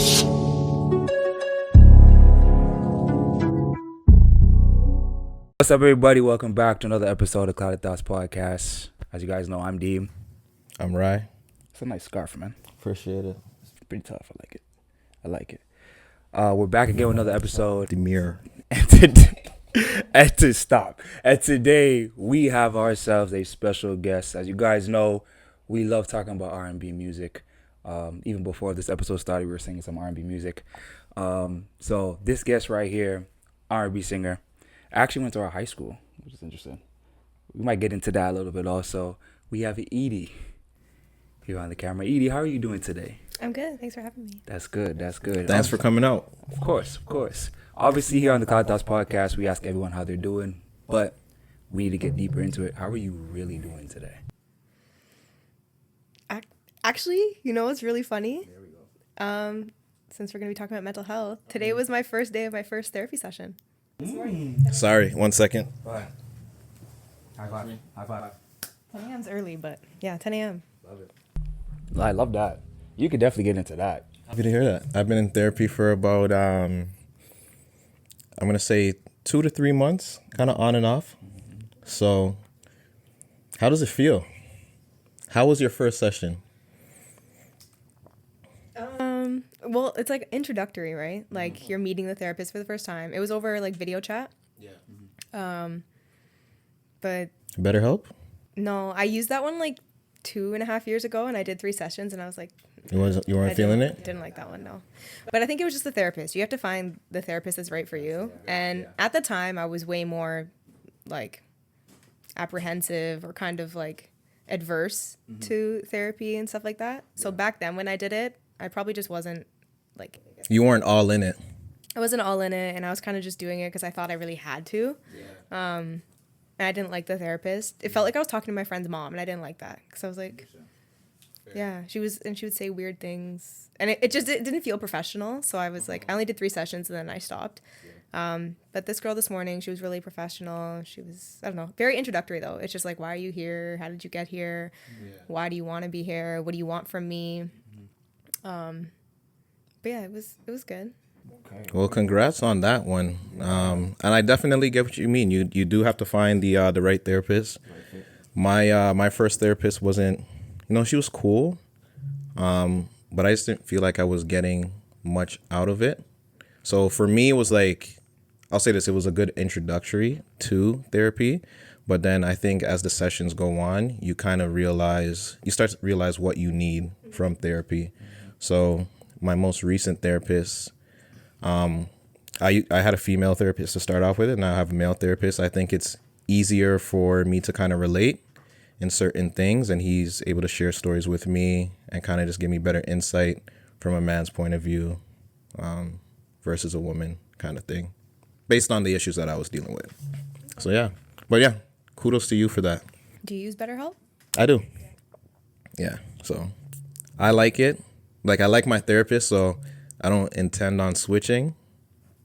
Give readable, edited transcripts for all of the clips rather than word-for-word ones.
What's up, everybody? Welcome back to another episode of Clouded Thoughts Podcast. As you guys know, I'm Deem. I'm Ryan. It's a nice scarf, man. Appreciate it. It's pretty tough. I like it. We're back again with another episode. The mirror. And today, we have ourselves a special guest. As you guys know, we love talking about R&B music. Even before this episode started, we were singing some R&B music. So this guest right here, R&B singer, actually went to our high school, which is interesting. We might get into that a little bit also. We have Eadie here on the camera. Eadie, how are you doing today? I'm good. Thanks for having me. That's good. Thanks for coming out. Of course. Obviously, here on the Cloud Thoughts Podcast, we ask everyone how they're doing, but we need to get deeper into it. How are you really doing today? Actually, you know what's really funny? There we go. Since we're going to be talking about mental health, today was my first day of my first therapy session. Sorry, 1 second. High five. 10 a.m.'s early, but yeah, 10 a.m. Love it. I love that. You could definitely get into that. Happy to hear that. I've been in therapy for about, I'm going to say 2 to 3 months, kind of on and off. So how does it feel? How was your first session? Well, it's like introductory, right? Like you're meeting the therapist for the first time. It was over like video chat. Yeah. But BetterHelp? No, I used that one like 2.5 years ago, and I did 3 sessions, and I was like, You weren't feeling it? Didn't like that one, no. But I think it was just the therapist. You have to find the therapist that's right for you. And at the time, I was way more like apprehensive or kind of like adverse to therapy and stuff like that. So back then when I did it, I probably just wasn't like... You weren't all in it. I wasn't all in it, and I was kind of just doing it because I thought I really had to. Yeah. And I didn't like the therapist. It felt like I was talking to my friend's mom, and I didn't like that because I was like... Yeah, she would say weird things, and it didn't feel professional. So I was like, I only did 3 sessions, and then I stopped. But this girl this morning, she was really professional. She was, I don't know, very introductory though. It's just like, why are you here? How did you get here? Yeah. Why do you want to be here? What do you want from me? But yeah, it was good. Okay. Well, congrats on that one. And I definitely get what you mean. You do have to find the right therapist. My first therapist wasn't. She was cool, but I just didn't feel like I was getting much out of it. So for me, it was like, I'll say this, it was a good introductory to therapy. But then I think as the sessions go on, you start to realize what you need from therapy. So my most recent therapist, I had a female therapist to start off with, and now I have a male therapist. I think it's easier for me to kind of relate in certain things, and he's able to share stories with me and kind of just give me better insight from a man's point of view versus a woman kind of thing based on the issues that I was dealing with. So yeah, but yeah, kudos to you for that. Do you use BetterHelp? I do. Yeah, so I like it. Like, I like my therapist, so I don't intend on switching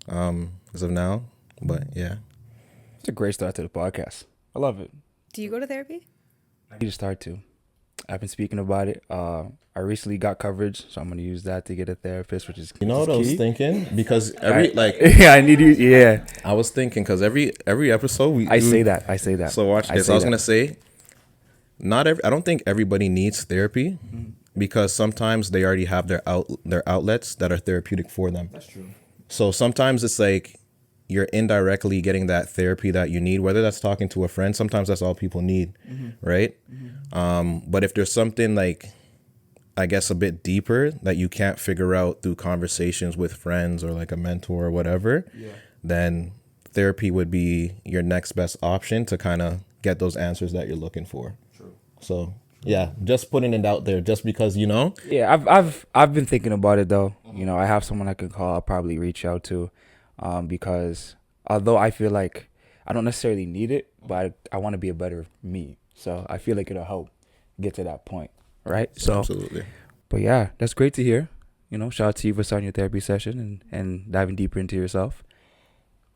as of now, but yeah. It's a great start to the podcast. I love it. Do you go to therapy? I need to start to. I've been speaking about it. I recently got coverage, so I'm going to use that to get a therapist, which is what I was thinking? Because I need you. Yeah. I was thinking because every episode I say that. So watch this. I was going to say, I don't think everybody needs therapy because sometimes they already have their outlets that are therapeutic for them. That's true. So sometimes it's like you're indirectly getting that therapy that you need, whether that's talking to a friend. Sometimes that's all people need, right? But if there's something like, I guess, a bit deeper that you can't figure out through conversations with friends or like a mentor or whatever, then therapy would be your next best option to kind of get those answers that you're looking for. True. So yeah, just putting it out there, just because Yeah, I've been thinking about it though. I have someone I can call. I'll probably reach out to. Because although I feel like I don't necessarily need it, but I want to be a better me. So I feel like it'll help get to that point, right? So, absolutely. But yeah, that's great to hear. Shout out to you for starting your therapy session and diving deeper into yourself.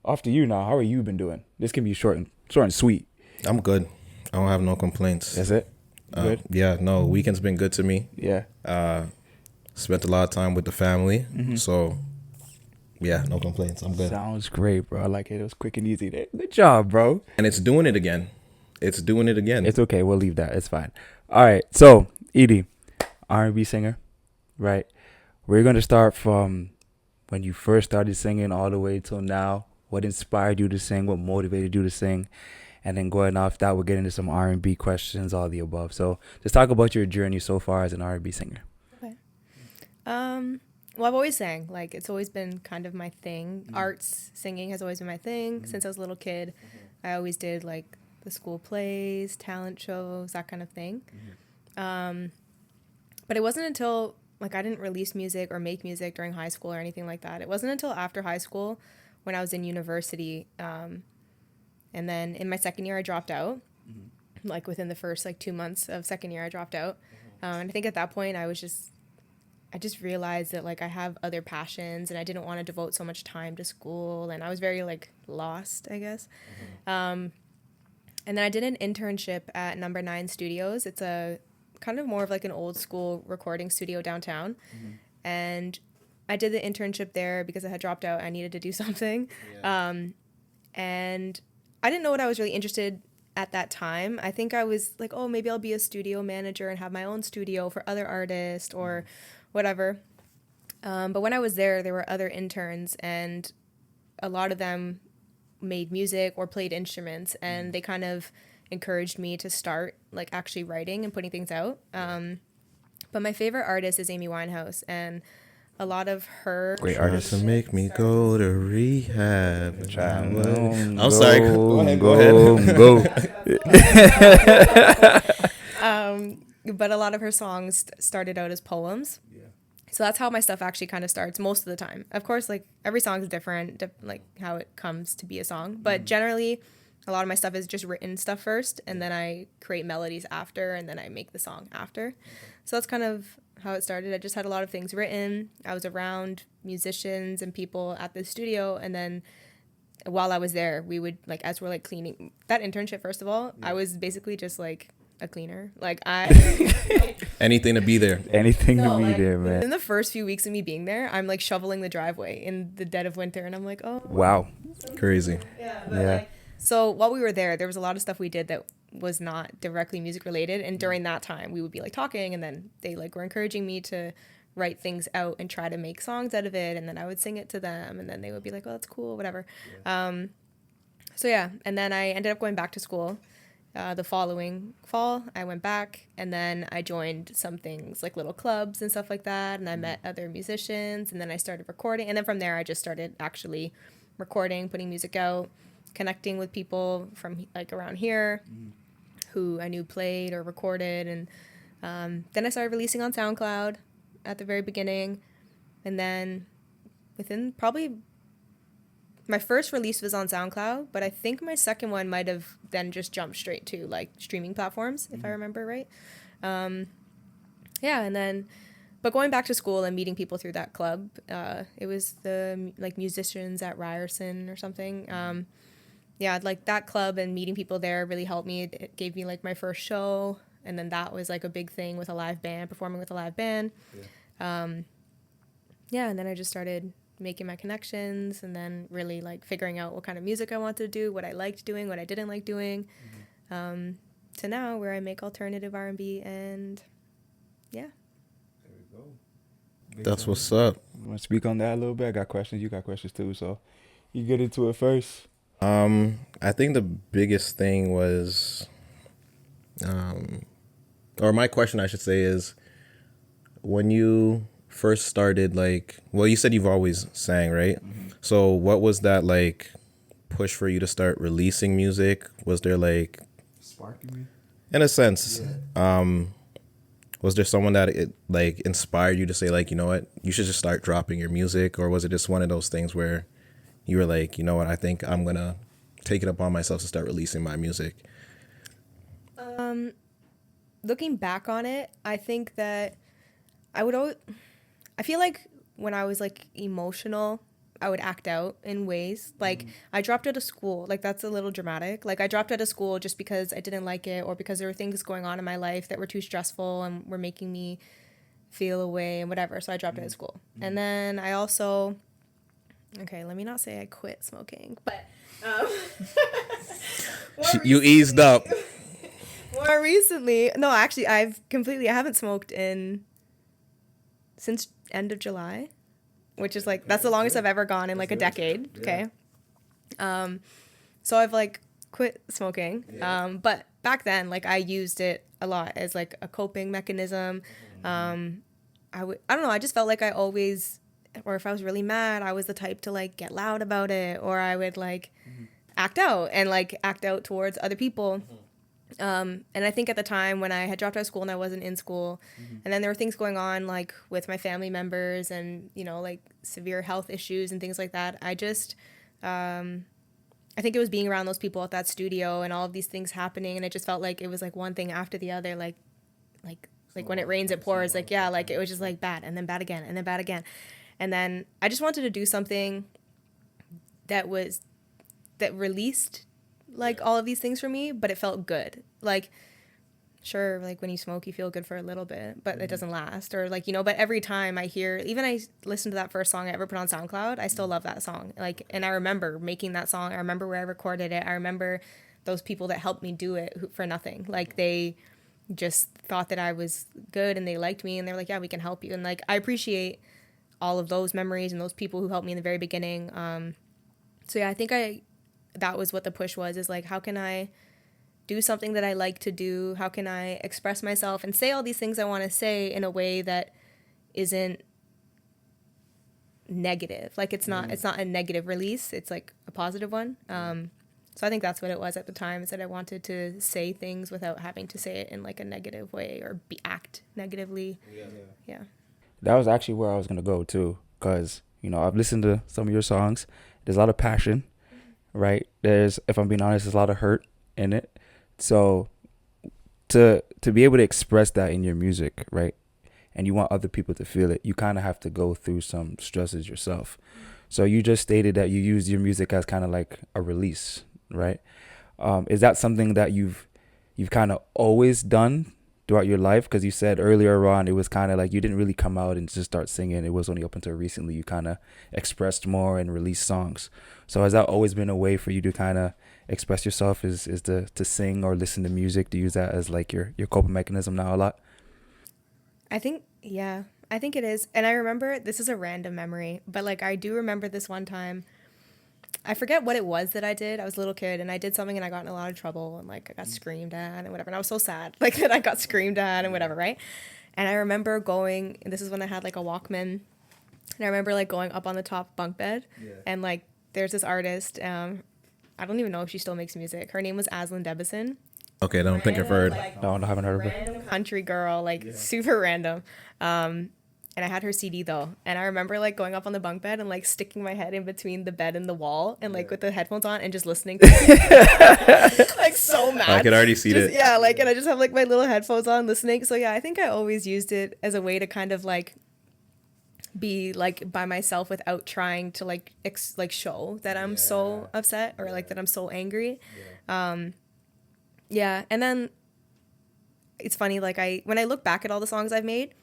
Off to you now. How are you been doing? This can be short and sweet. I'm good. I don't have no complaints. That's it? Good? Yeah, no, weekend's been good to me. Yeah. Spent a lot of time with the family. So, yeah, no complaints. I'm good. Sounds great, bro. I like it. It was quick and easy there. Good job, bro. And it's doing it again. It's doing it again. It's okay. We'll leave that. It's fine. All right. So, Eadie, R&B singer, right? We're going to start from when you first started singing all the way till now. What inspired you to sing? What motivated you to sing? And then going off that, we'll get into some R&B questions, all the above. So just talk about your journey so far as an R&B singer. Okay. Well, I've always sang. Like, it's always been kind of my thing. Arts, singing has always been my thing. Since I was a little kid, I always did, like, the school plays, talent shows, that kind of thing. But it wasn't until, like, I didn't release music or make music during high school or anything like that. It wasn't until after high school when I was in university. And then in my second year, I dropped out. Like, within the first, like, 2 months of second year, I dropped out. And I think at that point, I just realized that, like, I have other passions and I didn't want to devote so much time to school. And I was very, like, lost, I guess. And then I did an internship at Number 9 Studios. It's a kind of more of like an old school recording studio downtown. And I did the internship there because I had dropped out. I needed to do something. And I didn't know what I was really interested at that time. I think I was like, oh, maybe I'll be a studio manager and have my own studio for other artists or whatever. But when I was there were other interns, and a lot of them made music or played instruments, and they kind of encouraged me to start like actually writing and putting things out. But my favorite artist is Amy Winehouse, and a lot of her Great artist. To make me go to rehab. I'm sorry. Go ahead. But a lot of her songs started out as poems. So that's how my stuff actually kind of starts most of the time. Of course, like, every song is different, like how it comes to be a song. But generally, a lot of my stuff is just written stuff first, and then I create melodies after, and then I make the song after. So that's kind of how it started. I just had a lot of things written. I was around musicians and people at the studio, and then while I was there, we would, like, as we're, like, cleaning that internship, first of all, I was basically just, like, a cleaner. Like, Anything to be there. Anything to be there, man. in the first few weeks of me being there, I'm, like, shoveling the driveway in the dead of winter, and I'm like, oh. Wow. Crazy. Yeah. Yeah. So while we were there was a lot of stuff we did that was not directly music related, and during that time we would be, like, talking, and then they, like, were encouraging me to write things out and try to make songs out of it, and then I would sing it to them, and then they would be like, oh, that's cool, whatever. So yeah, and then I ended up going back to school. The following fall, I went back, and then I joined some things like little clubs and stuff like that, and I met other musicians, and then I started recording, and then from there I just started actually recording, putting music out, connecting with people from, like, around here who I knew played or recorded, and then I started releasing on SoundCloud at the very beginning, and then within probably my first release was on SoundCloud, but I think my second one might have then just jumped straight to, like, streaming platforms, if I remember right. Yeah, and then, but going back to school and meeting people through that club, it was the, like, musicians at Ryerson or something. Yeah, like, that club and meeting people there really helped me. It gave me, like, my first show, and then that was, like, a big thing with a live band, performing with a live band. Yeah, and then I just started making my connections, and then really, like, figuring out what kind of music I wanted to do, what I liked doing, what I didn't like doing, to now where I make alternative R&B, and yeah. There we go. That's what's up. You want to speak on that a little bit? I got questions. You got questions too, so you get into it first. I think the biggest thing was, or my question I should say is, when you first started, like, well, you said you've always sang, right? So what was that, like, push for you to start releasing music? Was there, like, Sparking me? in a sense, was there someone that it, like, inspired you to say, like, you know what, you should just start dropping your music? Or was it just one of those things where you were like, you know what, I think I'm gonna take it upon myself to start releasing my music? Looking back on it, I think that I feel like when I was, like, emotional, I would act out in ways. Like, I dropped out of school. Like, that's a little dramatic. Like, I dropped out of school just because I didn't like it, or because there were things going on in my life that were too stressful and were making me feel away and whatever. So I dropped out of school. And then I also, okay, let me not say I quit smoking, but You eased up. more recently, no, actually, I haven't smoked since end of July, which is like, that's the longest I've ever gone in like a decade. Yeah. Okay. So I've like quit smoking. Yeah. But back then, like I used it a lot as like a coping mechanism. I don't know. I just felt like I always, or if I was really mad, I was the type to like get loud about it, or I would like act out towards other people. And I think at the time when I had dropped out of school and I wasn't in school, and then there were things going on like with my family members and, you know, like severe health issues and things like that. I just, I think it was being around those people at that studio and all of these things happening. And it just felt like it was like one thing after the other, like when it rains, it pours. Like, yeah, like it was just like bad and then bad again and then bad again. And then I just wanted to do something that released like all of these things for me, but it felt good. Like, sure, like when you smoke, you feel good for a little bit, but it doesn't last. Or like, you know, but every time I listen to that first song I ever put on SoundCloud, I still love that song. Like, and I remember making that song. I remember where I recorded it. I remember those people that helped me do it for nothing. Like, they just thought that I was good and they liked me and they're like, yeah, we can help you. And like, I appreciate all of those memories and those people who helped me in the very beginning. So yeah, I think that was what the push was, is like, how can I do something that I like to do? How can I express myself and say all these things I want to say in a way that isn't negative? Like, it's not a negative release. It's like a positive one. So I think that's what it was at the time, is that I wanted to say things without having to say it in like a negative way or act negatively. Yeah. That was actually where I was going to go too, because, you know, I've listened to some of your songs. There's a lot of passion, right? There's, if I'm being honest, there's a lot of hurt in it. So to be able to express that in your music, right, and you want other people to feel it, you kind of have to go through some stresses yourself. So you just stated that you use your music as kind of like a release, right? Is that something that you've kind of always done throughout your life? Because you said earlier on it was kind of like you didn't really come out and just start singing. It was only up until recently you kind of expressed more and released songs. So has that always been a way for you to kind of express yourself, is to sing or listen to music, to use that as like your coping mechanism now a lot? I think it is. And I remember, this is a random memory, but like I do remember this one time, I forget what it was that I did. I was a little kid and I did something and I got in a lot of trouble and like I got screamed at and whatever. And I was so sad like that I got screamed at and whatever, right? And I remember going, and this is when I had like a Walkman, and I remember like going up on the top bunk bed and like there's this artist, I don't even know if she still makes music. Her name was Aslan Debison. Okay, I don't think I've heard. Like, No, I haven't heard of her. random country girl, like super random. And I had her CD though. And I remember like going up on the bunk bed and like sticking my head in between the bed and the wall and like with the headphones on and just listening to it. Like so mad. I could already see it. Yeah, like, and I just have like my little headphones on listening. So yeah, I think I always used it as a way to kind of like be like by myself without trying to like show that I'm so upset or like that I'm so angry. Yeah. And then it's funny, like when I look back at all the songs I've made,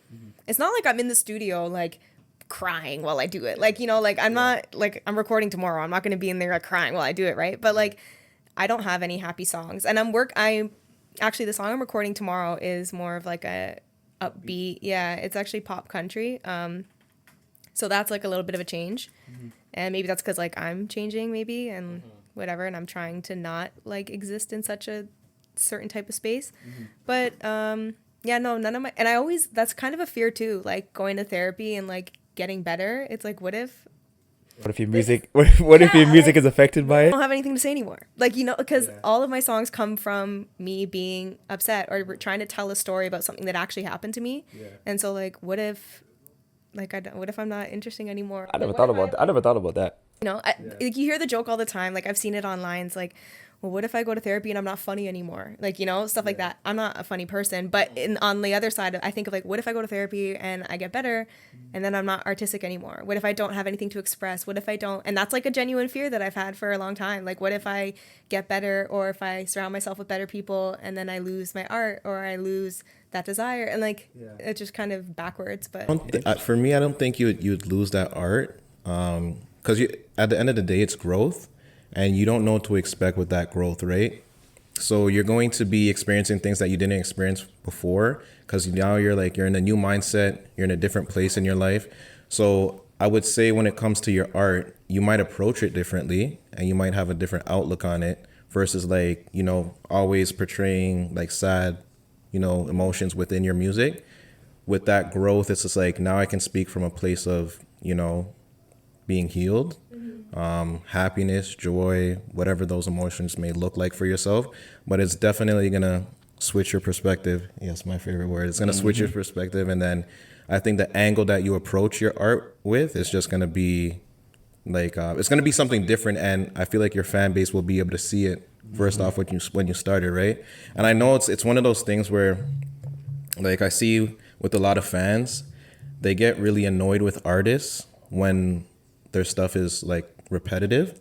it's not like I'm in the studio like crying while I do it. Like, you know, like I'm not like, I'm recording tomorrow. I'm not going to be in there like crying while I do it, right? But like I don't have any happy songs. And actually the song I'm recording tomorrow is more of like a upbeat. Yeah, it's actually pop country. So that's like a little bit of a change. And maybe that's because like I'm changing maybe and whatever, and I'm trying to not like exist in such a certain type of space. But yeah, no, none of my, and I always, that's kind of a fear too, like going to therapy and like getting better. It's like, what if your music what if your music is affected by I it? don't have anything to say anymore? Like, you know, because all of my songs come from me being upset or trying to tell a story about something that actually happened to me. And so like, what if like what if I'm not interesting anymore? I never thought about that. You know, like you hear the joke all the time. Like I've seen it online. It's like, well, what if I go to therapy and I'm not funny anymore? Like, you know, stuff like that. I'm not a funny person. But on the other side, I think of like, what if I go to therapy and I get better and then I'm not artistic anymore? What if I don't have anything to express? What if I don't? And that's like a genuine fear that I've had for a long time. Like, what if I get better, or if I surround myself with better people and then I lose my art, or I lose that desire? And like, it's just kind of backwards. But For me, I don't think you'd lose that art, because at the end of the day, it's growth, and you don't know what to expect with that growth, right? So you're going to be experiencing things that you didn't experience before, because now you're in a new mindset, you're in a different place in your life. So I would say when it comes to your art, you might approach it differently, and you might have a different outlook on it versus like, you know, always portraying like sad, you know, emotions within your music. With that growth, it's just like, now I can speak from a place of, you know, being healed, happiness, joy, whatever those emotions may look like for yourself. But it's definitely going to switch your perspective. Yes, my favorite word. It's going to switch your perspective. And then I think the angle that you approach your art with is just going to be like, it's going to be something different. And I feel like your fan base will be able to see it first off when you started, right? And I know it's one of those things where, like, I see with a lot of fans, they get really annoyed with artists when their stuff is like repetitive.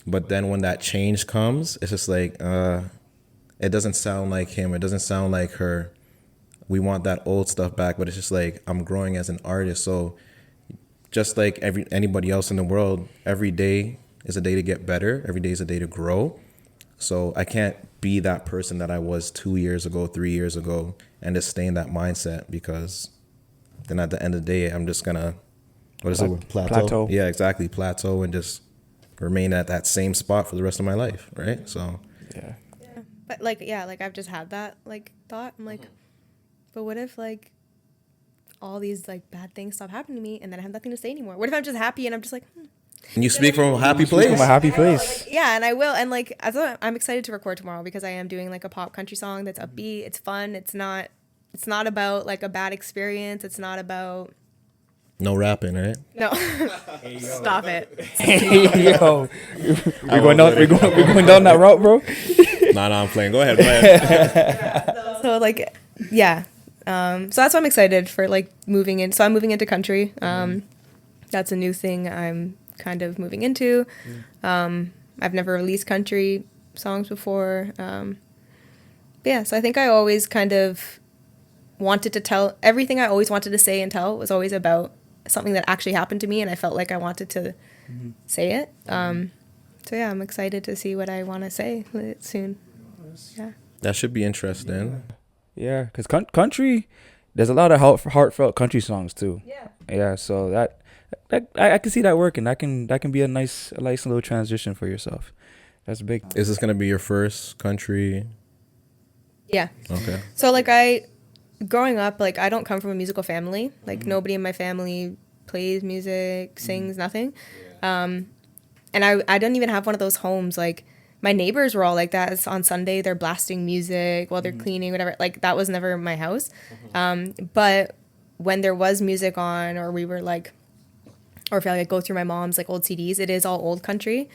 But then when that change comes, it's just like, it doesn't sound like him. It doesn't sound like her. We want that old stuff back. But it's just like, I'm growing as an artist. So just like anybody else in the world, every day is a day to get better. Every day is a day to grow. So I can't be that person that I was 2 years ago, 3 years ago, and just stay in that mindset, because then at the end of the day, I'm just gonna, what is it? Plateau? Yeah, exactly. Plateau, and just remain at that same spot for the rest of my life, right? So Yeah. But like, yeah, like I've just had that like thought. I'm like, but what if like all these like bad things stop happening to me and then I have nothing to say anymore? What if I'm just happy and I'm just like, and you speak from a happy place. From a happy place. yeah, and I will. And like, I'm excited to record tomorrow, because I am doing like a pop country song that's upbeat. It's fun. It's not about like a bad experience. It's not about No rapping, right? no. Stop it. Hey, yo, we're going down that route, bro. No, I'm playing. Go ahead. So like, yeah. So that's why I'm excited for like moving in. So I'm moving into country. That's a new thing I'm kind of moving into. I've never released country songs before. But yeah, so I think I always kind of wanted to tell, everything I always wanted to say and tell was always about something that actually happened to me, and I felt like I wanted to say it. So yeah, I'm excited to see what I want to say soon. Yeah. That should be interesting. Yeah, because country, there's a lot of heartfelt country songs too. Yeah. Yeah, so that I can see that working. That can be a nice little transition for yourself. That's big. Is this gonna be your first country? Yeah. Okay. So like growing up, like I don't come from a musical family. Like nobody in my family plays music, sings, nothing. And I didn't even have one of those homes. Like my neighbors were all like that. It's on Sunday, they're blasting music while they're cleaning, whatever. Like that was never my house. But when there was music on, or we were like, or if I like go through my mom's like old CDs, it is all old country.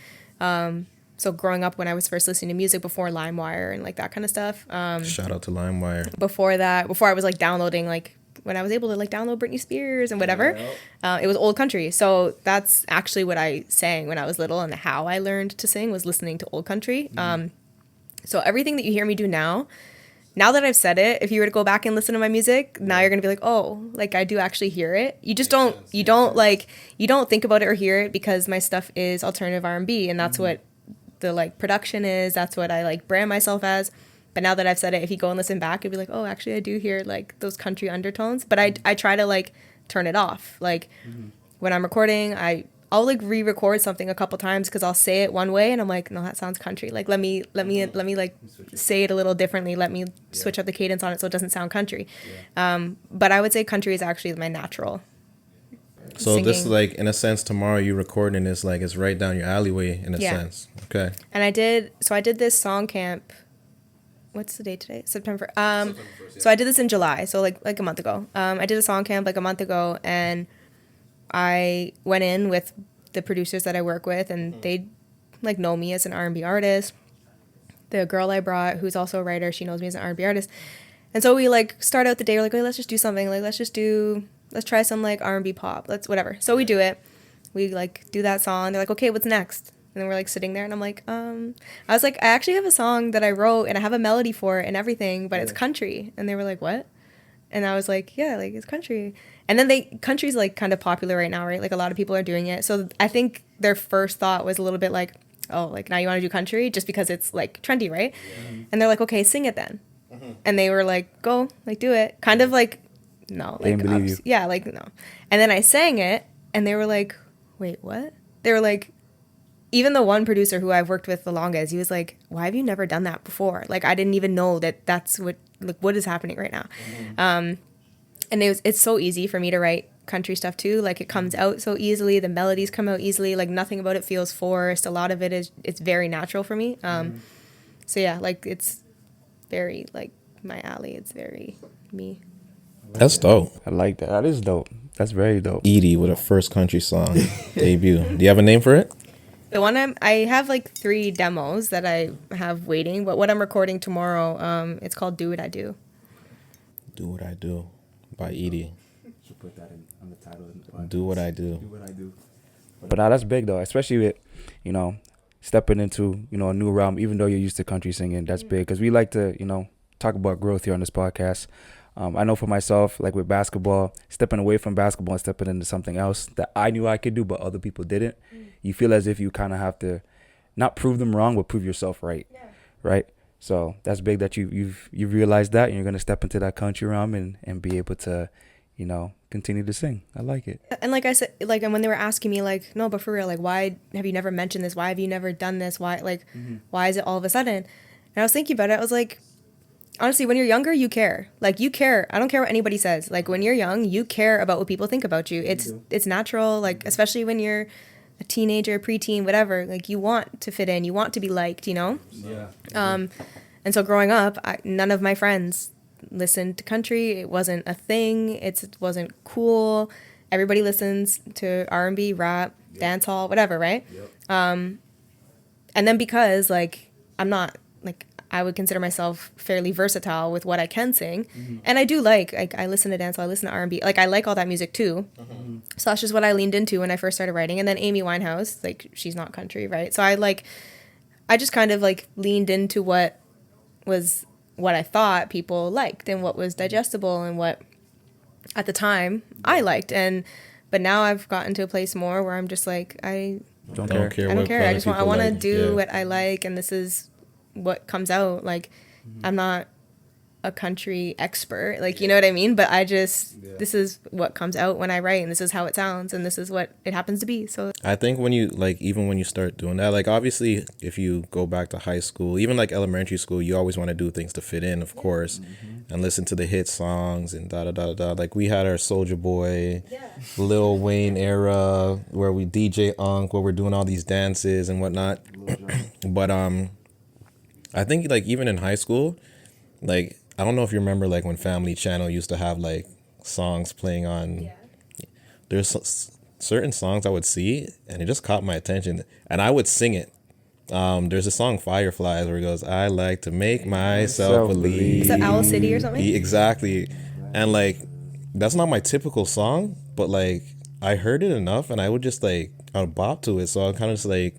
So growing up, when I was first listening to music before LimeWire and like that kind of stuff. Shout out to LimeWire. Before I was like downloading, like when I was able to like download Britney Spears and whatever, it was old country. So that's actually what I sang when I was little, and how I learned to sing was listening to old country. So everything that you hear me do now that I've said it, if you were to go back and listen to my music, now you're going to be like, oh, like I do actually hear it. You just don't think about it or hear it, because my stuff is alternative R&B, and that's what the like production is. That's what I like brand myself as. But now that I've said it, if you go and listen back, you'll be like, oh, actually I do hear like those country undertones. But I try to like turn it off. Like when I'm recording, I'll like re-record something a couple times, because I'll say it one way and I'm like, no, that sounds country. Like let me like say it a little differently. Let me switch up the cadence on it so it doesn't sound country. But I would say country is actually my natural. So singing. This, like, in a sense, tomorrow you recording this, like, it's right down your alleyway in a sense. Okay. And I did this song camp. What's the date today? September. So I did this in July. So like a month ago. I did a song camp like a month ago, and I went in with the producers that I work with, and they like know me as an R&B artist. the girl I brought, who's also a writer, she knows me as an R&B artist. And so we like start out the day, we're like, "Hey, let's just do something. Like, let's try some like R&B pop. Let's whatever." So we do it. We like do that song. They're like, "Okay, what's next?" And then we're like sitting there, and I'm like, I was like, "I actually have a song that I wrote, and I have a melody for it and everything, but it's country." And they were like, "What?" And I was like, "Yeah, like it's country." And then country's like kind of popular right now, right? Like a lot of people are doing it. So I think their first thought was a little bit like, "Oh, like now you want to do country just because it's like trendy, right?" Yeah. And they're like, "Okay, sing it then." And they were like, "Go, like do it." Kind of like, no, They like didn't believe you. yeah, like no. And then I sang it, and they were like, "Wait, what?" They were like, even the one producer who I've worked with the longest, he was like, "Why have you never done that before? Like, I didn't even know that that's what is happening right now." And it's so easy for me to write country stuff too. Like it comes out so easily. The melodies come out easily. Like nothing about it feels forced. A lot of it's very natural for me. So yeah, like it's very like my alley. It's very me. That's dope. I like that. That is dope. That's very dope. Eadie with a first country song debut. Do you have a name for it? The one I have like 3 demos that I have waiting, but what I'm recording tomorrow, it's called "Do What I Do." Do What I Do by Eadie. Should put that on the title. Do What I Do. Do what I do. But that's big though, especially with, stepping into, a new realm. Even though you're used to country singing, that's big because we like to, talk about growth here on this podcast. I know for myself, like with basketball, stepping away from basketball and stepping into something else that I knew I could do, but other people didn't. You feel as if you kind of have to not prove them wrong, but prove yourself right. Yeah. Right. So that's big that you've realized that, and you're gonna step into that country realm and be able to, continue to sing. I like it. And like I said, like, and when they were asking me, like, no, but for real, like, why have you never mentioned this? Why have you never done this? Why, like, why is it all of a sudden? And I was thinking about it. I was like, honestly, when you're younger, you care. Like, you care. I don't care what anybody says. Like, when you're young, you care about what people think about you. It's natural, like, especially when you're a teenager, preteen, whatever. Like, you want to fit in. You want to be liked, Yeah. And so growing up, none of my friends listened to country. It wasn't a thing. It wasn't cool. Everybody listens to R&B, rap, dancehall, whatever, right? Yep. And then because, like, I'm not, like, I would consider myself fairly versatile with what I can sing. And I do like I listen to dancehall, I listen to R&B. Like, I like all that music too. So that's just what I leaned into when I first started writing. And then Amy Winehouse, like, she's not country, right? So I just kind of, like, leaned into what I thought people liked and what was digestible and what at the time I liked. But now I've gotten to a place more where I'm just like, I don't care. I don't care. I want to do what I like, and this is what comes out. Like, I'm not a country expert, like, you know what I mean? But this is what comes out when I write, and this is how it sounds, and this is what it happens to be. So I think when you, like, even when you start doing that, like, obviously if you go back to high school, even like elementary school, you always want to do things to fit in, of course, and listen to the hit songs and da. Like, we had our Soulja Boy, Lil Wayne era where we DJ Unk, where we're doing all these dances and whatnot. But I think, like, even in high school, like, I don't know if you remember, like, when Family Channel used to have, like, songs playing on. There's certain songs I would see, and it just caught my attention, and I would sing it. There's a song, Fireflies, where it goes, "I like to make myself believe." Is that Owl City or something? Exactly. And, like, that's not my typical song, but, like, I heard it enough, and I would just, like, I would bop to it, so I kind of just, like,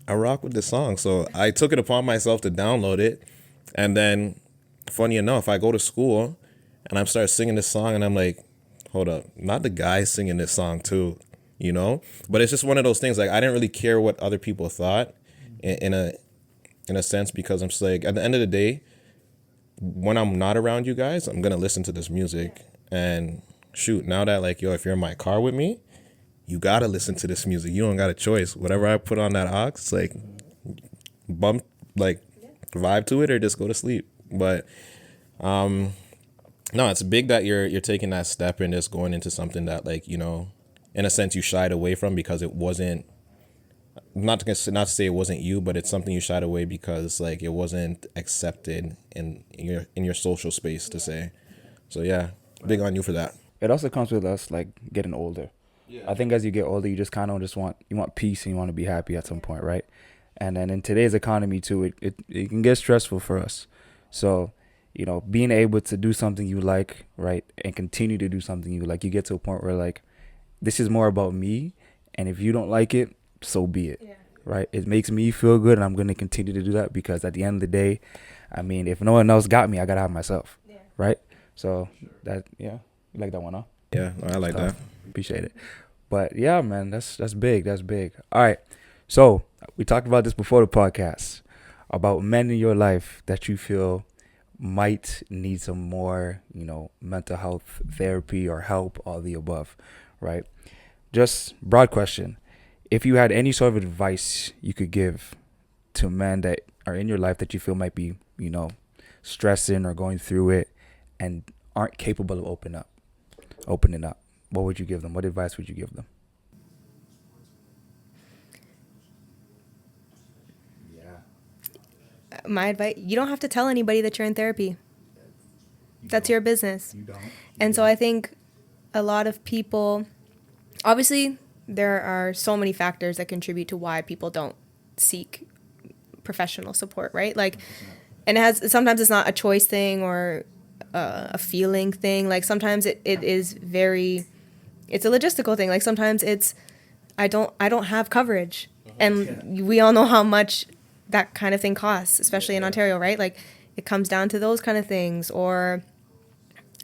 I rock with this song. So I took it upon myself to download it, and then, funny enough, I go to school and I start singing this song, and I'm like, hold up, not the guy singing this song too, But it's just one of those things. Like, I didn't really care what other people thought in a sense, because I'm just like, at the end of the day, when I'm not around you guys, I'm gonna listen to this music. And shoot, now that, like, if you're in my car with me, you gotta listen to this music. You don't got a choice. Whatever I put on that aux, it's like bump, like, vibe to it, or just go to sleep. But no, it's big that you're taking that step and just going into something that, like, in a sense you shied away from because it wasn't, not to say it wasn't you, but it's something you shied away because, like, it wasn't accepted in your social space to say. So yeah, big on you for that. It also comes with us, like, getting older. I think as you get older, you just kind of you want peace and you want to be happy at some point, right? And then in today's economy too, it can get stressful for us. So, being able to do something you like, right, and continue to do something you like, you get to a point where like, this is more about me, and if you don't like it, so be it. Yeah. Right? It makes me feel good, and I'm going to continue to do that because at the end of the day, I mean, if no one else got me, I got to have myself. Yeah. Right? So that, you like that one, huh? Yeah, I like that. Appreciate it. But yeah, man, that's big. That's big. All right. So we talked about this before the podcast about men in your life that you feel might need some more, mental health therapy or help, all the above, right? Just broad question. If you had any sort of advice you could give to men that are in your life that you feel might be, stressing or going through it and aren't capable of opening up, what would you give them? What advice would you give them? My advice, you don't have to tell anybody that you're in therapy. That's your business. You don't. And so I think a lot of people, obviously there are so many factors that contribute to why people don't seek professional support, right? Like, and sometimes it's not a choice thing or a feeling thing. Like sometimes it is it's a logistical thing. Like sometimes it's, I don't have coverage. And we all know how much that kind of thing costs, especially in Ontario, right? Like it comes down to those kind of things, or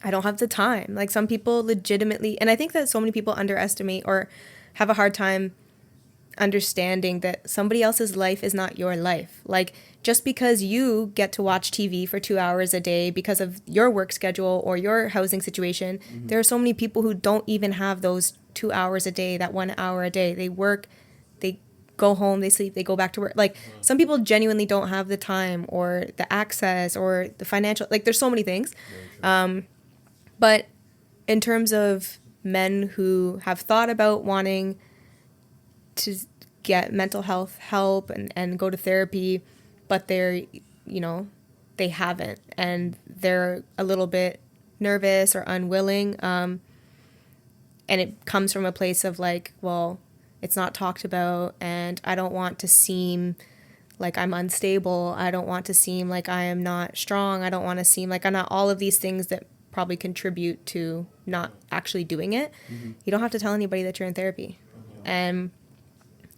I don't have the time. Like some people legitimately, and I think that so many people underestimate or have a hard time understanding that somebody else's life is not your life. Like just because you get to watch TV for 2 hours a day because of your work schedule or your housing situation, there are so many people who don't even have those 2 hours a day, that 1 hour a day. They work, they go home, they sleep, they go back to work. Like some people genuinely don't have the time or the access or the financial, like there's so many things. But in terms of men who have thought about wanting to get mental health help and go to therapy, but they're, they haven't, and they're a little bit nervous or unwilling. And it comes from a place of like, well, it's not talked about, and I don't want to seem like I'm unstable. I don't want to seem like I am not strong. I don't want to seem like I'm not, all of these things that probably contribute to not actually doing it. You don't have to tell anybody that you're in therapy. And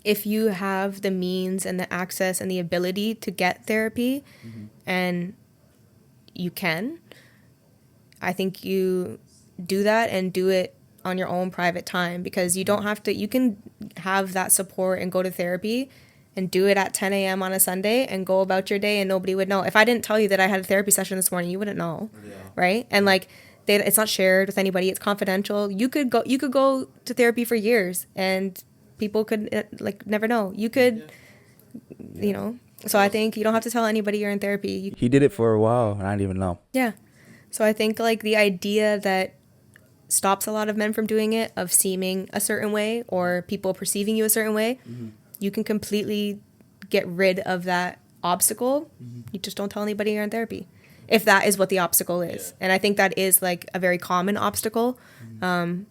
if you have the means and the access and the ability to get therapy, and you can, I think you do that and do it on your own private time, because you don't have to, you can have that support and go to therapy and do it at 10 a.m. on a Sunday and go about your day and nobody would know. If I didn't tell you that I had a therapy session this morning, you wouldn't know, right? And like, it's not shared with anybody. It's confidential. You could go to therapy for years and people could like never know. You could, so I think you don't have to tell anybody you're in therapy. He did it for a while and I didn't even know. Yeah. So I think like the idea that stops a lot of men from doing it, of seeming a certain way or people perceiving you a certain way, you can completely get rid of that obstacle. You just don't tell anybody you're in therapy, if that is what the obstacle is. And I think that is like a very common obstacle. So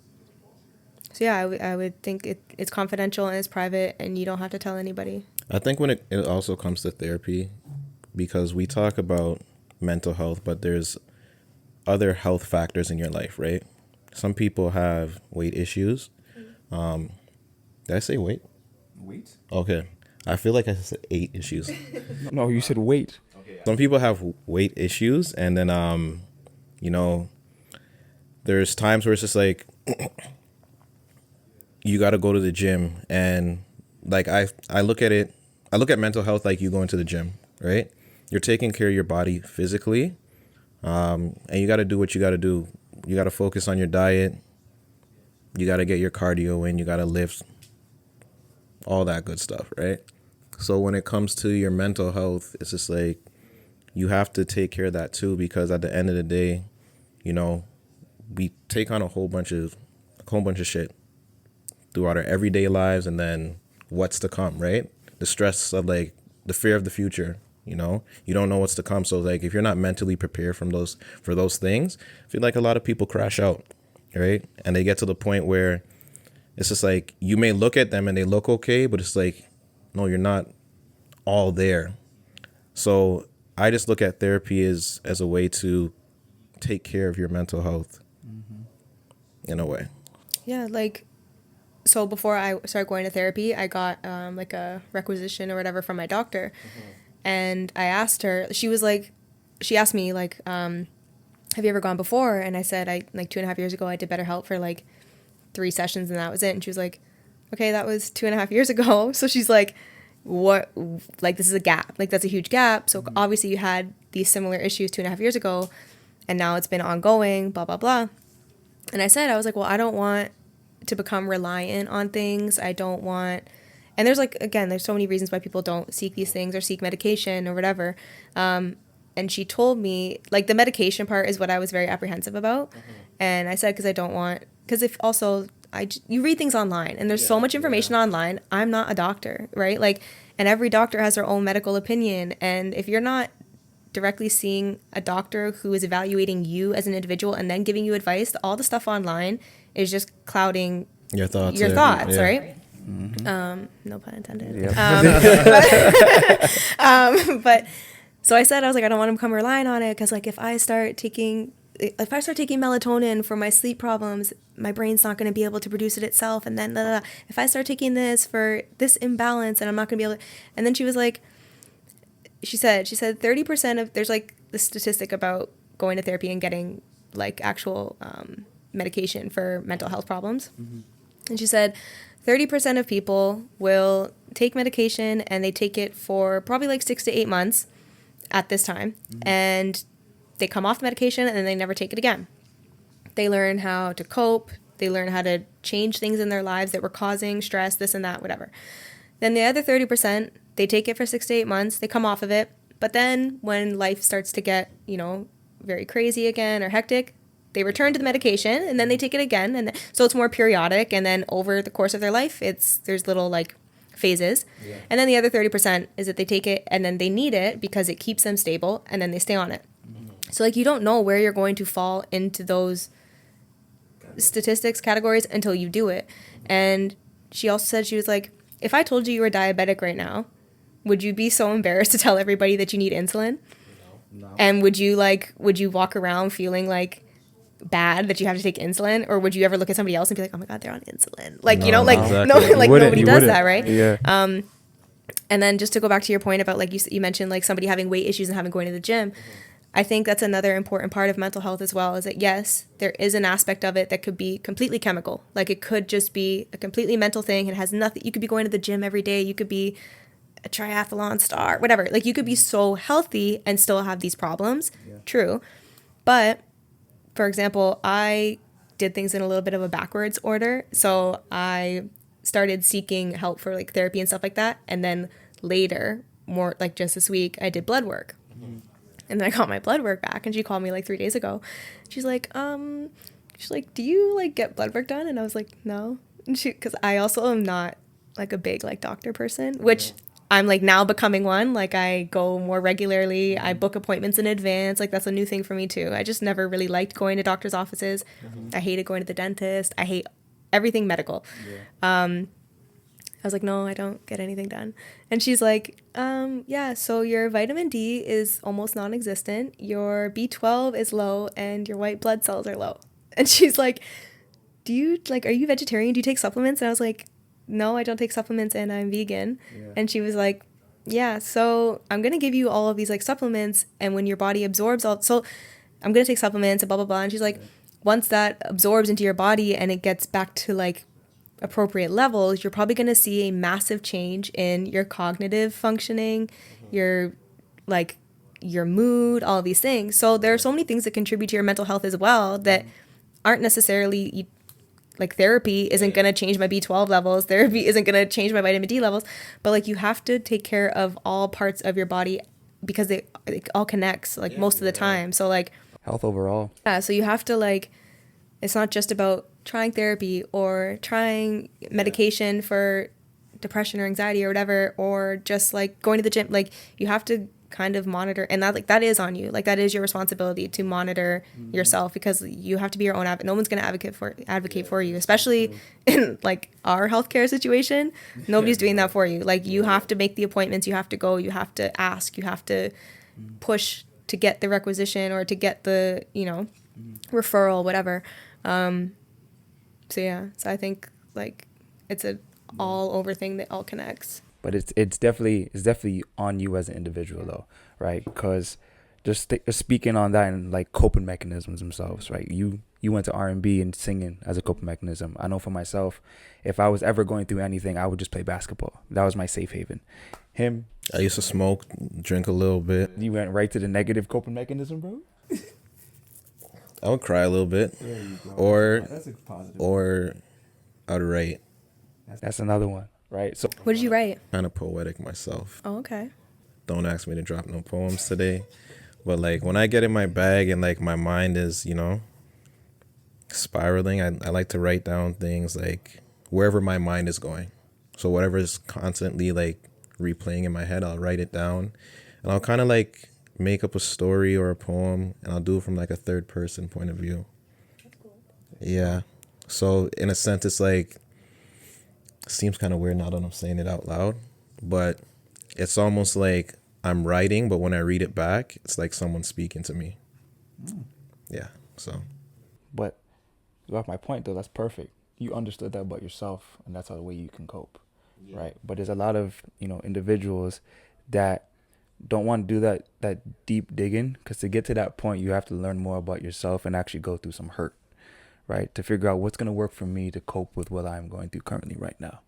yeah, I would think it's confidential and it's private and you don't have to tell anybody. I think when it also comes to therapy, because we talk about mental health, but there's other health factors in your life, right? Some people have weight issues. Did I say weight? Weight? Okay. I feel like I said 8 issues. No, you said weight. Some people have weight issues, and then, there's times where it's just like, you got to go to the gym, and like I look at mental health like you going to the gym, right? You're taking care of your body physically, and you got to do what you got to do. You got to focus on your diet. You got to get your cardio in. You got to lift, all that good stuff, right? So when it comes to your mental health, it's just like you have to take care of that too, because at the end of the day, we take on a whole bunch of shit throughout our everyday lives, and then what's to come, right? The stress of like the fear of the future, you don't know what's to come. So like if you're not mentally prepared for those things, I feel like a lot of people crash out, right? And they get to the point where it's just like you may look at them and they look okay, but it's like, no, you're not all there. So I just look at therapy as a way to take care of your mental health in a way. Yeah, like, so before I started going to therapy, I got like a requisition or whatever from my doctor. And I asked her, she asked me, like, have you ever gone before? And I said, like 2.5 years ago, I did BetterHelp for like 3 sessions and that was it. And she was like, okay, that was 2.5 years ago. So she's like, what, like, this is a gap. Like, that's a huge gap. So obviously you had these similar issues 2.5 years ago and now it's been ongoing, blah, blah, blah. And I was like, well, I don't want to become reliant on things. I don't want, and there's like, again, there's so many reasons why people don't seek these things or seek medication or whatever. And she told me, like, the medication part is what I was very apprehensive about. And I said, because I don't want, because if also, you read things online and there's so much information online. I'm not a doctor, right? Like, and every doctor has their own medical opinion. And if you're not directly seeing a doctor who is evaluating you as an individual and then giving you advice, all the stuff online is just clouding Your thoughts. right? No pun intended. Yep. But so I said, I was like, I don't want to become reliant on it because, like, if I start taking melatonin for my sleep problems, my brain's not going to be able to produce it itself, and then if I start taking this for this imbalance, and I'm not going to be able to. And then she was like, she said 30% of, there's like the statistic about going to therapy and getting like actual medication for mental health problems. And she said 30% of people will take medication and they take it for probably like 6 to 8 months at this time. And they come off the medication and then they never take it again. They learn how to cope. They learn how to change things in their lives that were causing stress, this and that, whatever. Then the other 30%, they take it for 6 to 8 months. They come off of it. But then when life starts to get, very crazy again or hectic, they return to the medication and then they take it again. And so it's more periodic. And then over the course of their life, there's little like phases. Yeah. And then the other 30% is that they take it and then they need it because it keeps them stable and then they stay on it. So like, you don't know where you're going to fall into those statistics categories until you do it. And she also said, she was like, if I told you you were diabetic right now, would you be so embarrassed to tell everybody that you need insulin? No. And would you walk around feeling like bad that you have to take insulin? Or would you ever look at somebody else and be like, oh my God, they're on insulin? Like, exactly. Nobody does that, right? Yeah. And then just to go back to your point about, like, you mentioned like somebody having weight issues and having going to the gym. I think that's another important part of mental health as well, is that yes, there is an aspect of it that could be completely chemical. Like, it could just be a completely mental thing. It has nothing. You could be going to the gym every day. You could be a triathlon star, whatever. Like, you could be so healthy and still have these problems. Yeah. True. But for example, I did things in a little bit of a backwards order. So I started seeking help for like therapy and stuff like that. And then later, more like just this week, I did blood work. And then I got my blood work back, and she called me like 3 days ago. She's like, do you like get blood work done? And I was like, no. And because I also am not like a big like doctor person, which I'm like now becoming one. Like, I go more regularly. I book appointments in advance. Like, that's a new thing for me too. I just never really liked going to doctor's offices. I hated going to the dentist. I hate everything medical. Yeah. I was like, no, I don't get anything done. And she's like, yeah, so your vitamin D is almost non-existent. Your B12 is low and your white blood cells are low. And she's like, are you vegetarian? Do you take supplements? And I was like, no, I don't take supplements and I'm vegan. Yeah. And she was like, yeah, so I'm going to give you all of these like supplements, and when your body absorbs so I'm going to take supplements and blah, blah, blah. And she's like, once that absorbs into your body and it gets back to like appropriate levels, you're probably going to see a massive change in your cognitive functioning, your mood, all of these things. So there are so many things that contribute to your mental health as well that aren't necessarily like therapy isn't going to change my B12 levels. Therapy isn't going to change my vitamin D levels, but like, you have to take care of all parts of your body because it all connects like most of the time. So like health overall. Yeah. So you have to like, it's not just about trying therapy or trying medication for depression or anxiety or whatever, or just like going to the gym. Like, you have to kind of monitor, and that like that is on you, like that is your responsibility to monitor yourself, because you have to be your own advocate. No one's going to advocate for you, especially in like our healthcare situation. Nobody's doing that for you. Like you have to make the appointments, you have to go, you have to ask, you have to push to get the requisition or to get the, you know, referral, whatever. So yeah, so I think like it's a all over thing that all connects. But it's definitely on you as an individual though, right? Because just speaking on that and like coping mechanisms themselves, right? You went to R&B and singing as a coping mechanism. I know for myself, if I was ever going through anything, I would just play basketball. That was my safe haven. Him, I used to smoke, drink a little bit. you went right to the negative coping mechanism, bro. I would cry a little bit, or I'd write. That's another one, right? So What did you write? Kind of poetic myself. Oh, okay. Don't ask me to drop no poems today, but like when I get in my bag and like my mind is, you know, spiraling, I like to write down things like wherever my mind is going. So whatever is constantly like replaying in my head, I'll write it down, and I'll kind of like make up a story or a poem, and I'll do it from like a third person point of view. That's cool. Yeah. So in a sense, it's like, it seems kind of weird now that I'm saying it out loud, but it's almost like I'm writing, but when I read it back, it's like someone speaking to me. Yeah. So. But off my point though, that's perfect. You understood that about yourself, and that's how the way you can cope, right? But there's a lot of, you know, individuals that don't want to do that deep digging, because to get to that point, you have to learn more about yourself and actually go through some hurt, right? To figure out what's going to work for me to cope with what I'm going through currently right now,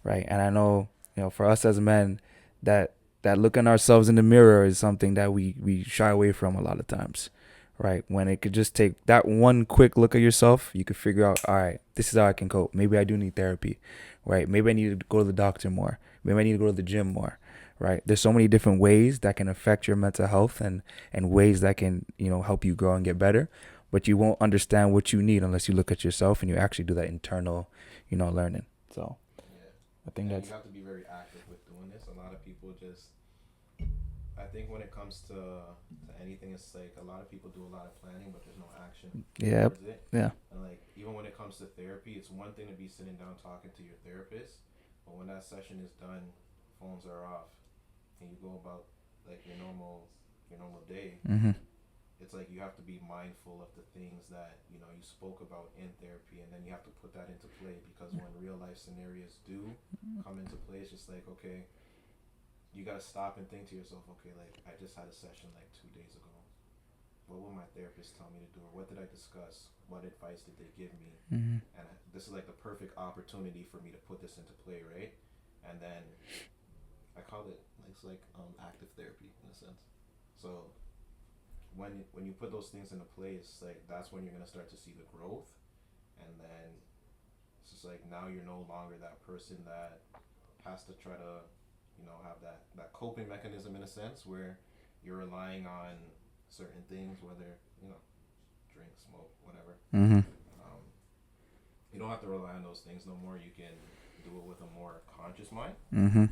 right? And I know, you know, for us as men, that looking ourselves in the mirror is something that we shy away from a lot of times, right? When it could just take that one quick look at yourself, you could figure out, all right, this is how I can cope. Maybe I do need therapy, right? Maybe I need to go to the doctor more. Maybe I need to go to the gym more, right? There's so many different ways that can affect your mental health and ways that can, you know, help you grow and get better. But you won't understand what you need unless you look at yourself and you actually do that internal, you know, learning. So I think that's... You have to be very active with doing this. A lot of people just... I think when it comes to anything, it's like a lot of people do a lot of planning, but there's no action. Yeah. Yeah. And like even when it comes to therapy, it's one thing to be sitting down talking to your therapist, but when that session is done, phones are off, and you go about like your normal day. It's like you have to be mindful of the things that, you know, you spoke about in therapy, and then you have to put that into play, because when real life scenarios do come into play, it's just like, okay, you got to stop and think to yourself, okay, like I just had a session like 2 days ago. What will my therapist tell me to do, or what did I discuss? What advice did they give me? And this is like the perfect opportunity for me to put this into play, right? And then I call it it's like active therapy in a sense. So when you put those things into place, like that's when you're gonna start to see the growth, and then it's just like now you're no longer that person that has to try to, you know, have that coping mechanism in a sense where you're relying on certain things, whether, you know, drink, smoke, whatever. You don't have to rely on those things no more. You can do it with a more conscious mind and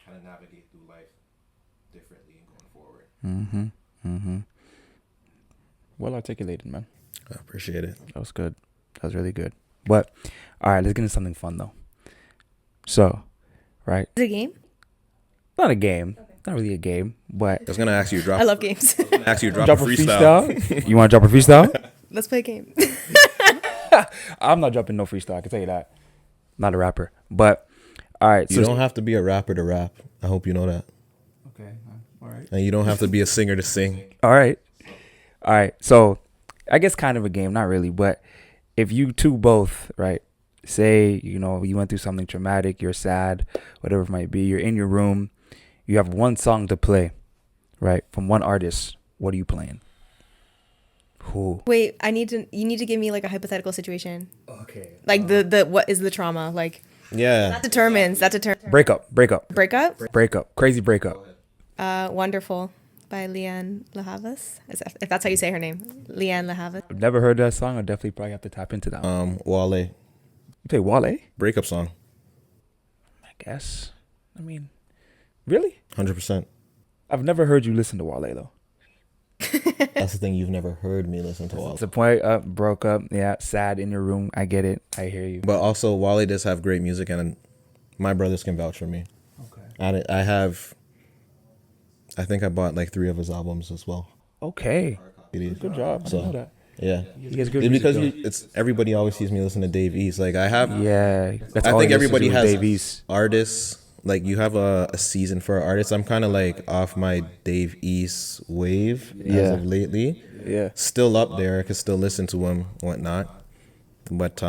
kind of navigate through life differently and going forward. Well articulated, man. I appreciate it. That was good. That was really good. But all right, let's get into something fun though. So, right? Is it a game? Not a game. Okay. Not really a game, but I was gonna ask you to drop. I love games. Ask you to drop a freestyle. You want to drop a freestyle? Let's play a game. I'm not dropping no freestyle. I can tell you that. Not a rapper, but all right. You don't have to be a rapper to rap. I hope you know that. Okay. All right. And you don't have to be a singer to sing. All right. So, I guess kind of a game, not really, but if you two both, right, say, you know, you went through something traumatic, you're sad, whatever it might be, you're in your room, you have one song to play, right, from one artist. What are you playing? Who? Wait, you need to give me like a hypothetical situation. Okay. Like the what is the trauma? Like Yeah. that determines. Breakup. Breakup? Crazy breakup. Wonderful by Leanne LaHavas. If that's how you say her name. Leanne LaHavas. I've never heard that song. I definitely probably have to tap into that one. Wale. You play Wale? Breakup song. I guess. I mean, Really? 100%. I've never heard you listen to Wale though. That's the thing. You've never heard me listen to Wale. It's a point up, broke up. Yeah, sad in your room. I get it. I hear you. But also, Wale does have great music, and my brothers can vouch for me. Okay. I think I bought like 3 of his albums as well. Okay. CDs. Good job. I So, know that. Yeah. He has good It's music, because though. it's everybody always sees me listen to Dave East. Like I have, Yeah, that's I all think he listens everybody to is has Dave East. artists. Like you have a season for artists. I'm kind of like off my Dave East wave as Yeah. of lately. Yeah. Still up there. I could still listen to him, whatnot. But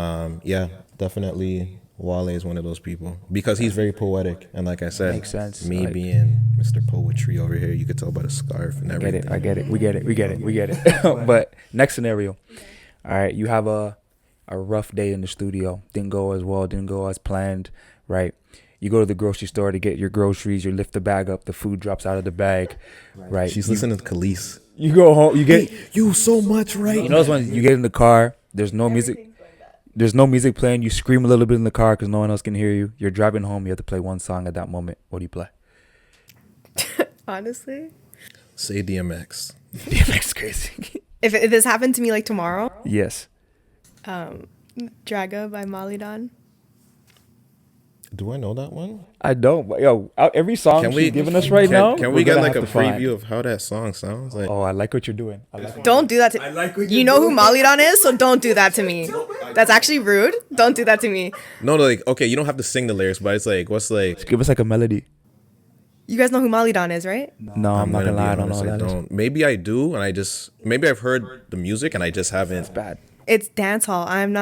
yeah, definitely Wale is one of those people because he's very poetic. And like I said, Makes sense. me Like- being Mr. Poetry over here, you could tell by the scarf and I get everything. it. I get it. We get it. We get it. We get it. But next scenario. All right, you have a rough day in the studio. Didn't go as well. Didn't go as planned. Right. You go to the grocery store to get your groceries. You lift the bag up. The food drops out of the bag. Right. She's listening to Khalees. You go home. You get. You so much right. You know those ones. You get in the car. There's no music. There's no music playing. You scream a little bit in the car because no one else can hear you. You're driving home. You have to play one song at that moment. What do you play? Honestly, Say DMX. DMX crazy. if this happened to me like tomorrow, Yes. Draga by Molly Don. Do I know that one? I don't. But yo, every song she's giving us right now. Can we're we get gonna like a have to find. preview of how that song sounds? Like, Oh, I like what you're doing. I like. Don't do that to you know who Molly Don is, so don't do that to me. That's actually rude. Don't do that to me. no, like okay, you don't have to sing the lyrics, but it's like, what's like? Give us like a melody. You guys know who Molly Don is, right? No, I'm not gonna lie. I don't know honest, what that is. don't. Maybe I do, and maybe I've heard the music, and I just haven't. Bad. It's dancehall. I am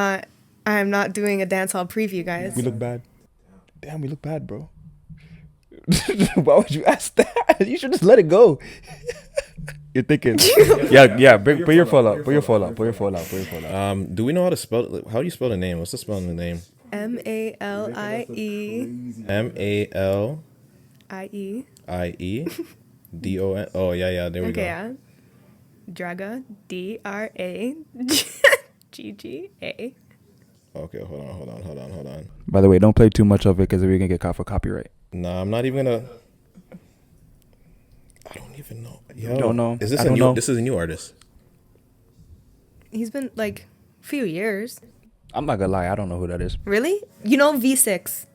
not doing a dancehall preview, guys. We look bad. Damn, we look bad, bro. Why would you ask that? You should just let it go. You're thinking. Yeah. Put your phone up. Put your phone up. Put your phone up. Put your phone up. Do we know how to spell? How do you spell the name? What's the spelling of the name? MALIE MALIE DON. Oh yeah. There we Okay, go. yeah. Draga DRAGGA. Okay, hold on. By the way, don't play too much of it because we're gonna get caught for copyright. Nah, I'm not even gonna. I don't even know. Yo, Don't know. Is this I a don't new? know. This is a new artist. He's been like a few years. I'm not gonna lie. I don't know who that is. Really? You know V6.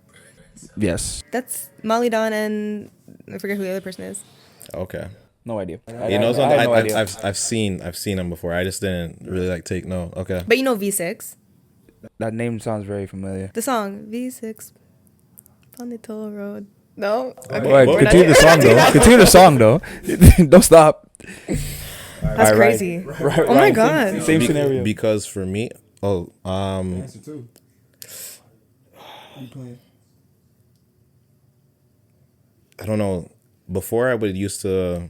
Yes. That's Molly Don and I forget who the other person is. Okay. No idea. You know, I had no idea. I've seen him before. I just didn't really like take note. Okay. But you know V6. That name sounds very familiar. The song V6 on the toll road. No. Okay. All right, we're not continue the doing- song though. Continue the song though. Don't stop. That's All right, crazy. Right, Oh my Ryan, God. Same scenario. Because for me, I don't know. Before I used to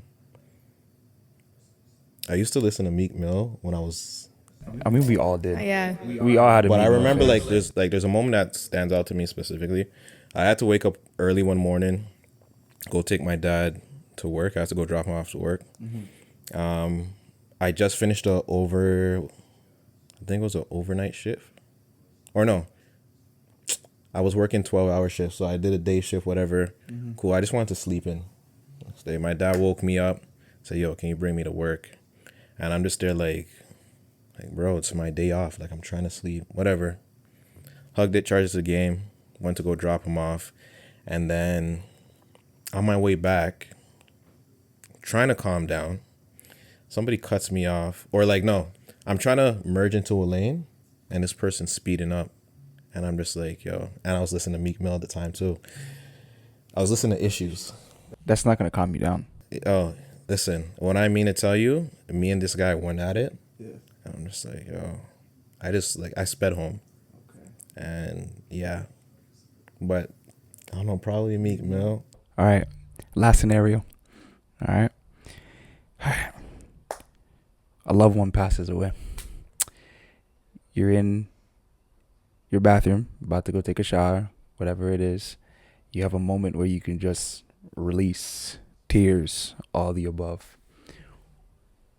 listen to Meek Mill when I was. I mean, we all did. Yeah. We all had a. But I Meek Mill remember phase. there's a moment that stands out to me specifically. I had to wake up early one morning, go take my dad to work. I had to go drop him off to work. I just finished I think it was an overnight shift. Or no. I was working 12-hour shifts, so I did a day shift, whatever. Cool. I just wanted to sleep in. Next day, my dad woke me up, said, "Yo, can you bring me to work?" And I'm just there like, bro, it's my day off. Like, I'm trying to sleep, whatever. Hugged it, charged the game, went to go drop him off. And then on my way back, trying to calm down, somebody cuts me off. Or like, no, I'm trying to merge into a lane, and this person's speeding up. And I'm just like, yo. And I was listening to Meek Mill at the time, too. I was listening to Issues. That's not gonna calm you down. Oh, listen, when I mean to tell you, me and this guy went at it. Yeah. And I'm just like, yo, I sped home. Okay. And yeah. But I don't know, probably Meek Mill. All right. Last scenario. All right. A loved one passes away. You're in your bathroom, about to go take a shower, whatever it is. You have a moment where you can just release tears, all the above.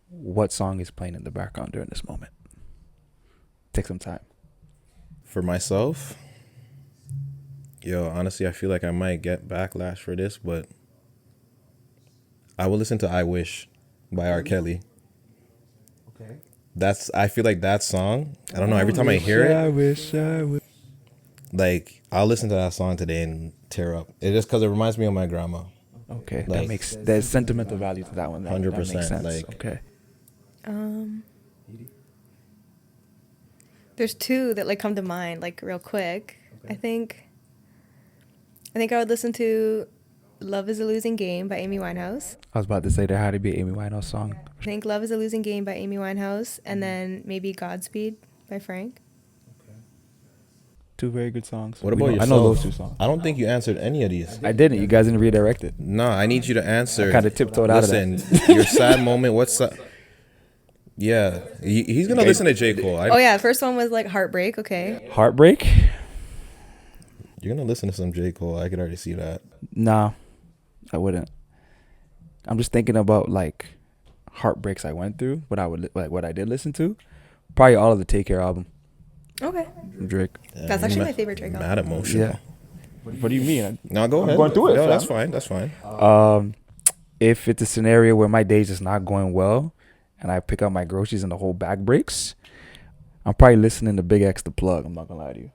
What song is playing in the background during this moment? Take some time. For myself, yo, honestly, I feel like I might get backlash for this, but I will listen to "I Wish" by R. Kelly. Okay. I feel like that song. I don't know. Every time I hear it, I wish. like I'll listen to that song today and tear up. It's just because it reminds me of my grandma. Okay, Like, there's sentimental value to that one. 100%, That makes sense. like- okay. There's two that like come to mind like real quick. I think I would listen to "Love Is a Losing Game" by Amy Winehouse. I was about to say there had to be an Amy Winehouse song. I think "Love Is a Losing Game" by Amy Winehouse, and then maybe "Godspeed" by Frank. Two very good songs. What about yourself? I know those two songs. I don't think you answered any of these. I didn't. You guys didn't redirect it. No, I need you to answer. I kinda tiptoed out of that. Listen, your sad moment. Yeah, he's gonna listen to J. Cole. Oh yeah, first one was like "Heartbreak." Okay. Heartbreak? You're gonna listen to some J. Cole. I could already see that. Nah, I wouldn't. I'm just thinking about like heartbreaks I went through. What I did listen to. Probably all of the Take Care album. Okay. From Drake. That's actually my favorite Drake album. Mad emotional. Yeah. What do you mean? No, go ahead. going through it, No, fam. that's fine. That's fine. If it's a scenario where my day's just not going well and I pick up my groceries and the whole bag breaks, I'm probably listening to Big X The Plug. I'm not gonna lie to you.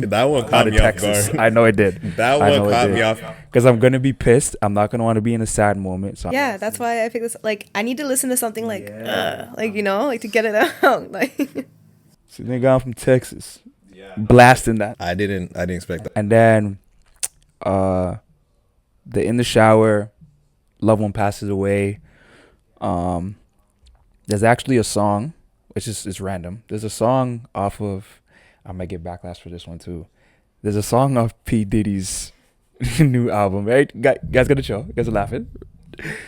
That one Out caught of me off Texas. guard. I know it did. That one caught me off. Because I'm gonna be pissed. I'm not gonna want to be in a sad moment. So Yeah, that's why I picked this. Like, I need to listen to something like you know, like to get it out. Like, So nigga, I'm from Texas. Blasting that. I didn't expect that. And then the In the Shower, Loved One Passes Away. There's actually a song, which is it's random. There's a song off of, I might get backlash for this one too. There's a song off P. Diddy's new album, right? Guys gotta chill. You guys are laughing.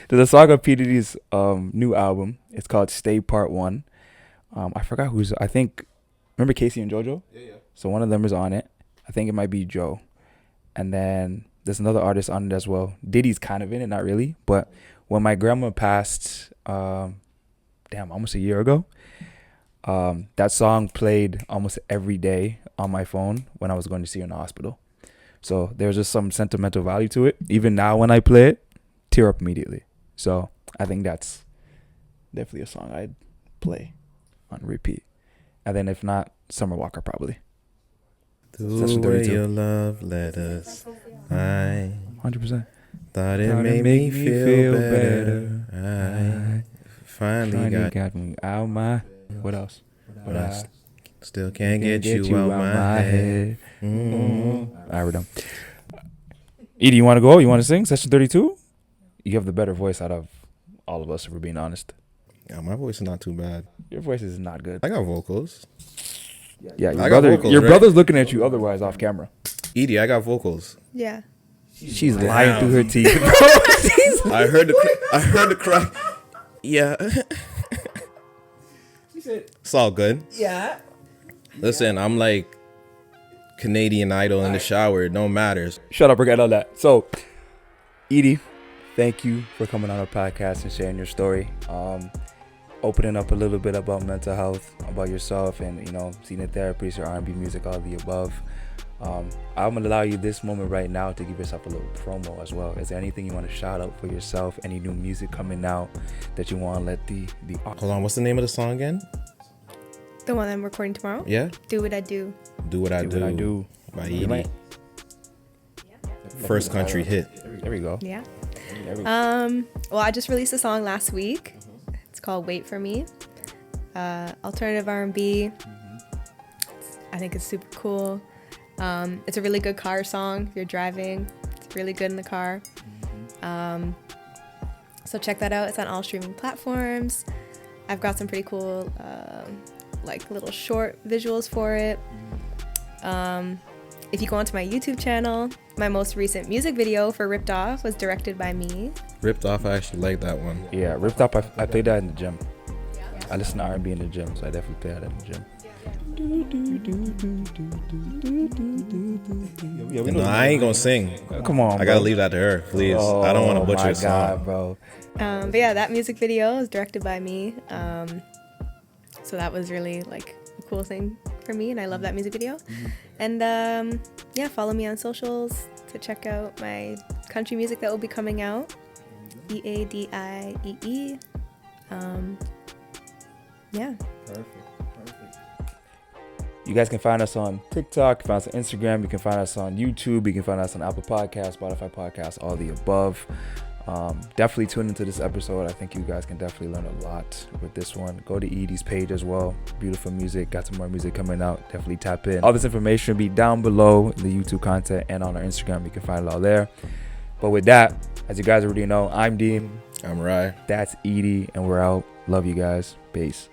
There's a song of P. Diddy's new album. It's called Stay Part 1. I forgot who's, I think, remember Casey and JoJo? Yeah. So one of them is on it. I think it might be Joe. And then there's another artist on it as well. Diddy's kind of in it, not really. But when my grandma passed, almost a year ago, that song played almost every day on my phone when I was going to see her in the hospital. So there's just some sentimental value to it. Even now when I play it, tear up immediately. So I think that's definitely a song I'd play on repeat. And then if not, Summer Walker probably. The way your love led us, I 100%. thought it made me feel better. I finally got me out my. What else? but I still can't get you out my head. All right, we're done. Eadie, you want to go? You want to sing? Session 32? You have the better voice out of all of us, if we're being honest. Yeah, my voice is not too bad. Your voice is not good. I got vocals. Yeah, I got vocals, your right? brother's looking at you otherwise off camera. Eadie, I got vocals. yeah. She's lying through her teeth. I heard the cry. Yeah. It's all good. Yeah. Listen, I'm like Canadian Idol in the shower. It don't matter. Shut up, forget all that. So, Eadie, thank you for coming on our podcast and sharing your story. Opening up a little bit about mental health, about yourself, and seeing a therapist, your R&B music, all of the above. I'm gonna allow you this moment right now to give yourself a little promo as well. Is there anything you want to shout out for yourself? Any new music coming out that you want to let the Hold on, what's the name of the song again? The one I'm recording tomorrow. Yeah. Do What I Do. Do What I Do What I Do by You Eadie. might- First country hit. There we go. Yeah. There we go. Well, I just released a song last week. It's called Wait For Me. Alternative R&B. I think it's super cool. It's a really good car song if you're driving. It's really good in the car. So check that out. It's on all streaming platforms. I've got some pretty cool like little short visuals for it. If you go onto my YouTube channel, my most recent music video for Ripped Off was directed by me. Ripped Off, I actually like that one. Yeah, Ripped Up. I played that in the gym. I listen to R&B in the gym, so I definitely play that in the gym. No, I ain't gonna sing. Come on, I gotta bro. leave that to her, please. I don't want to butcher my a song. God, bro. But yeah, that music video is directed by me. So that was really like a cool thing for me, and I love that music video. And yeah, follow me on socials to check out my country music that will be coming out. EADIEE. Yeah. Perfect. You guys can find us on TikTok, find us on Instagram, you can find us on YouTube, you can find us on Apple Podcasts, Spotify Podcasts, all the above. Definitely tune into this episode. I think you guys can definitely learn a lot with this one. Go to Eadie's page as well. Beautiful music. Got some more music coming out. Definitely tap in. All this information will be down below in the YouTube content and on our Instagram. You can find it all there. But with that, as you guys already know, I'm Deem. I'm Ryan. That's Eadie, and we're out. Love you guys. Peace.